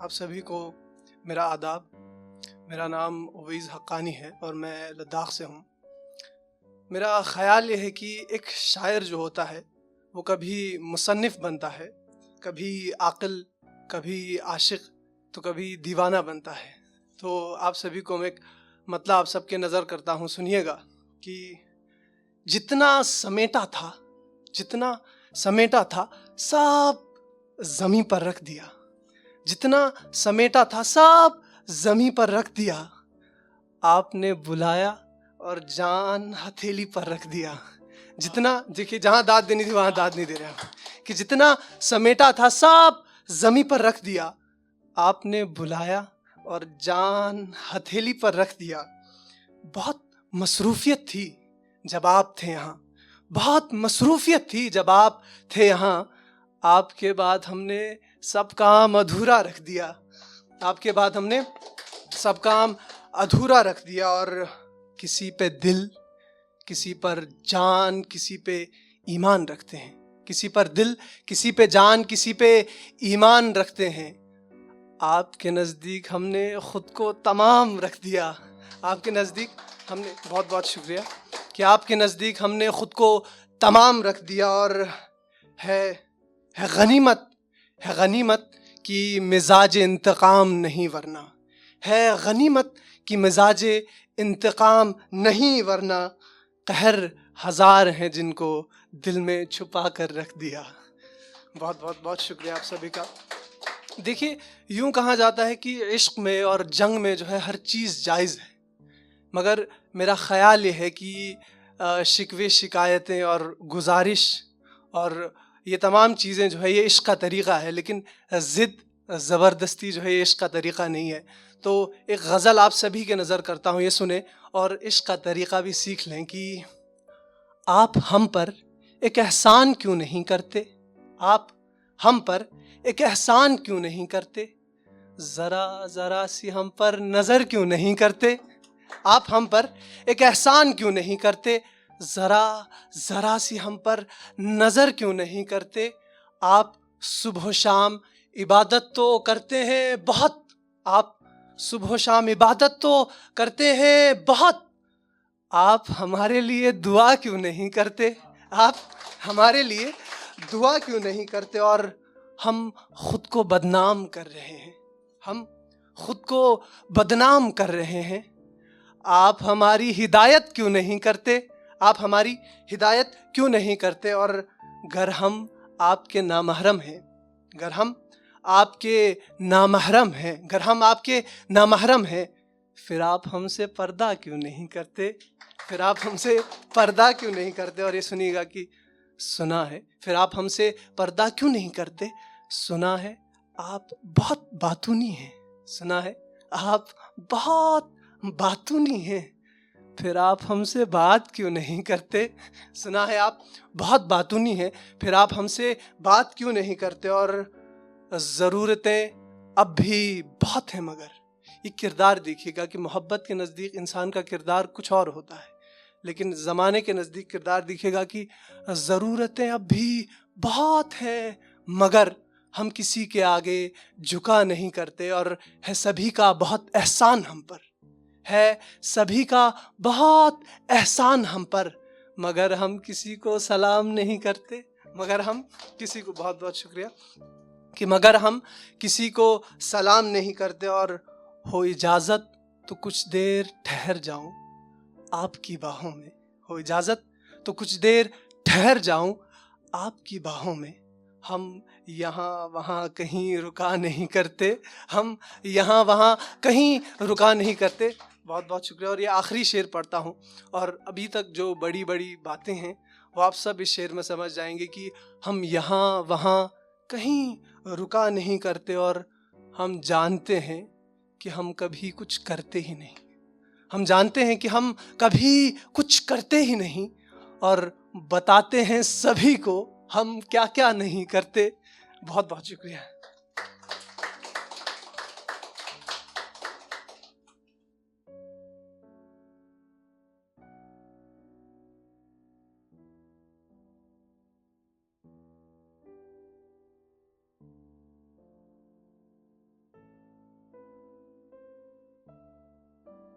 आप सभी को मेरा आदाब। मेरा नाम उवैस हक्कानी है और मैं लद्दाख से हूँ। मेरा ख़्याल ये है कि एक शायर जो होता है वो कभी मुसन्निफ़ बनता है, कभी आक़िल, कभी आशिक़, तो कभी दीवाना बनता है। तो आप सभी को मैं एक मतलब आप सबके नज़र करता हूँ, सुनिएगा कि जितना समेटा था सब ज़मीं पर रख दिया, जितना समेटा था सब ज़मीं पर रख दिया, आपने बुलाया और जान हथेली पर रख दिया। जितना, देखिए जहाँ दाद देनी थी वहाँ दाद नहीं दे रहे हैं, कि जितना समेटा था सब ज़मीं पर रख दिया, आपने बुलाया और जान हथेली पर रख दिया। बहुत मसरूफ़ियत थी जब आप थे यहाँ, बहुत मसरूफ़ियत थी जब आप थे यहाँ। आपके बाद हमने सब काम अधूरा रख दिया, आपके बाद हमने सब काम अधूरा रख दिया। और किसी पे दिल, किसी पर जान, किसी पे ईमान रखते हैं, किसी पर दिल, किसी पे जान, किसी पे ईमान रखते हैं। आपके नज़दीक हमने ख़ुद को तमाम रख दिया, आपके नज़दीक हमने, बहुत बहुत शुक्रिया कि आपके नज़दीक हमने ख़ुद को तमाम रख दिया। और है गनीमत कि मिजाज इंतकाम नहीं वरना, है गनीमत कि मिजाज इंतकाम नहीं वरना, कहर हज़ार हैं जिनको दिल में छुपा कर रख दिया। बहुत बहुत बहुत शुक्रिया आप सभी का। देखिए, यूँ कहा जाता है कि इश्क़ में और जंग में जो है हर चीज़ जायज़ है, मगर मेरा ख़्याल ये है कि शिकवे शिकायतें और गुजारिश और ये तमाम चीज़ें जो है ये इश्क़ का तरीक़ा है, लेकिन ज़िद ज़बरदस्ती जो है ये इश्क़ का तरीक़ा नहीं है। तो एक गज़ल आप सभी के नज़र करता हूँ, ये सुने और इश्क़ का तरीक़ा भी सीख लें कि आप हम पर एक एहसान क्यों नहीं करते, आप हम पर एक एहसान क्यों नहीं करते, ज़रा सी हम पर नज़र क्यों नहीं करते, आप हम पर एक एहसान क्यों नहीं करते, ज़रा सी हम पर नज़र क्यों नहीं करते। आप सुबह शाम इबादत तो करते हैं बहुत, आप सुबह शाम इबादत तो करते हैं बहुत, आप हमारे लिए दुआ क्यों नहीं करते, आप हमारे लिए दुआ क्यों नहीं करते। और हम ख़ुद को बदनाम कर रहे हैं, हम ख़ुद को बदनाम कर रहे हैं। आप हमारी हिदायत क्यों नहीं करते, आप हमारी हिदायत क्यों नहीं करते। और अगर हम आपके नामहरम हैं, अगर हम आपके नामहरम हैं, अगर हम आपके नामहरम हैं, फिर आप हमसे पर्दा क्यों नहीं करते, फिर आप हमसे पर्दा क्यों नहीं करते। और ये सुनिएगा कि सुना है, फिर आप हमसे पर्दा क्यों नहीं करते, सुना है आप बहुत बातूनी हैं, सुना है आप बहुत बातूनी हैं, फिर आप हमसे बात क्यों नहीं करते, सुना है आप बहुत बातूनी हैं, फिर आप हमसे बात क्यों नहीं करते। और ज़रूरतें अब भी बहुत हैं, मगर ये किरदार देखिएगा कि मोहब्बत के नज़दीक इंसान का किरदार कुछ और होता है, लेकिन ज़माने के नज़दीक किरदार दिखेगा कि ज़रूरतें अब भी बहुत हैं, मगर हम किसी के आगे झुका नहीं करते। और है सभी का बहुत एहसान हम पर, है सभी का बहुत एहसान हम पर, मगर हम किसी को सलाम नहीं करते, मगर हम किसी को, बहुत बहुत शुक्रिया कि मगर हम किसी को सलाम नहीं करते। और हो इजाज़त तो कुछ देर ठहर जाऊं आपकी बाहों में, हो इजाज़त तो कुछ देर ठहर जाऊं आपकी बाहों में। हम यहाँ वहाँ कहीं रुका नहीं करते, हम यहाँ वहाँ कहीं रुका नहीं करते। बहुत बहुत शुक्रिया। और ये आखिरी शेर पढ़ता हूँ, और अभी तक जो बड़ी बड़ी बातें हैं वो आप सब इस शेर में समझ जाएंगे कि हम यहाँ वहाँ कहीं रुका नहीं करते। और हम जानते हैं कि हम कभी कुछ करते ही नहीं, हम जानते हैं कि हम कभी कुछ करते ही नहीं, और बताते हैं सभी को हम क्या क्या नहीं करते। बहुत बहुत शुक्रिया।